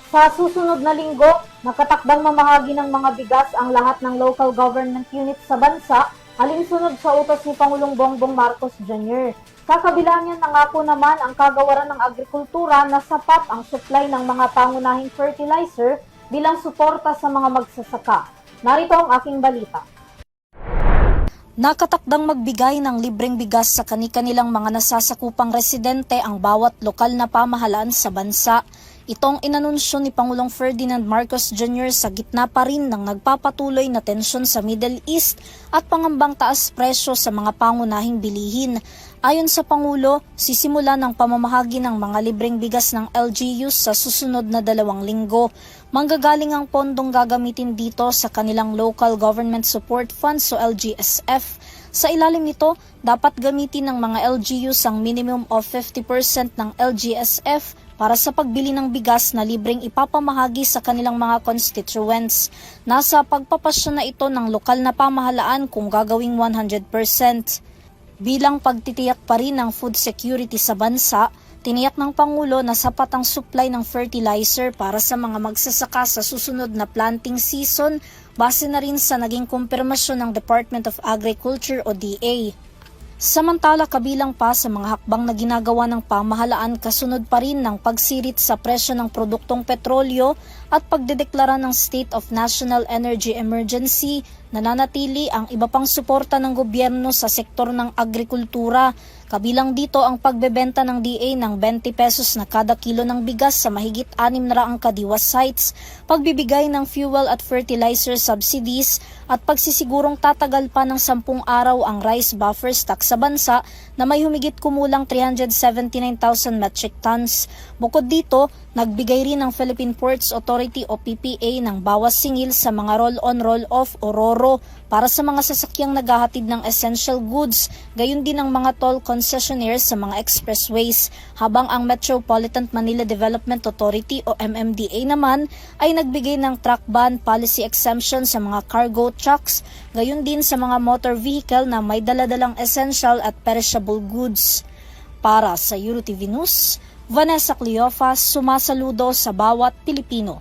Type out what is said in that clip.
Sa susunod na linggo, nakatakdang mamahagi ng mga bigas ang lahat ng local government units sa bansa, alinsunod sa utos ni Pangulong Bongbong Marcos Jr. Sa kabila niyan, nangako naman ang kagawaran ng agrikultura na sapat ang supply ng mga pangunahing fertilizer bilang suporta sa mga magsasaka. Narito ang aking balita. Nakatakdang magbigay ng libreng bigas sa kani-kanilang mga nasasakupang residente ang bawat lokal na pamahalaan sa bansa. Itong inanunsyo ni Pangulong Ferdinand Marcos Jr. sa gitna pa rin ng nagpapatuloy na tensyon sa Middle East at pangambang taas presyo sa mga pangunahing bilihin. Ayon sa Pangulo, sisimula ng pamamahagi ng mga libreng bigas ng LGUs sa susunod na 2 linggo. Manggagaling ang pondong gagamitin dito sa kanilang Local Government Support Funds o LGSF. Sa ilalim nito, dapat gamitin ng mga LGUs ang minimum of 50% ng LGSF para sa pagbili ng bigas na libreng ipapamahagi sa kanilang mga constituents. Nasa pagpapasya na ito ng lokal na pamahalaan kung gagawing 100%. Bilang pagtitiyak pa rin ng food security sa bansa, tiniyak ng Pangulo na sapat ang supply ng fertilizer para sa mga magsasaka sa susunod na planting season base na rin sa naging kumpirmasyon ng Department of Agriculture o DA. Samantala, kabilang pa sa mga hakbang na ginagawa ng pamahalaan kasunod pa rin ng pagsirit sa presyo ng produktong petrolyo at pagdedeklara ng State of National Energy Emergency, nananatili ang iba pang suporta ng gobyerno sa sektor ng agrikultura. Kabilang dito ang pagbebenta ng DA ng 20 pesos na kada kilo ng bigas sa mahigit 600 kadiwa sites, pagbibigay ng fuel at fertilizer subsidies at pagsisigurong tatagal pa ng 10 araw ang rice buffer stock sa bansa na may humigit kumulang 379,000 metric tons. Bukod dito, nagbigay rin ng Philippine Ports Authority o PPA ng bawas singil sa mga roll-on roll-off o RORO para sa mga sasakyang naghahatid ng essential goods, gayon din ang mga toll concessionaires sa mga expressways, habang ang Metropolitan Manila Development Authority o MMDA naman ay nagbigay ng truck ban policy exemption sa mga cargo trucks, gayon din sa mga motor vehicle na may daladalang essential at perishable goods. Para sa EuroTV News, Vanessa Cleofas, sumasaludo sa bawat Pilipino.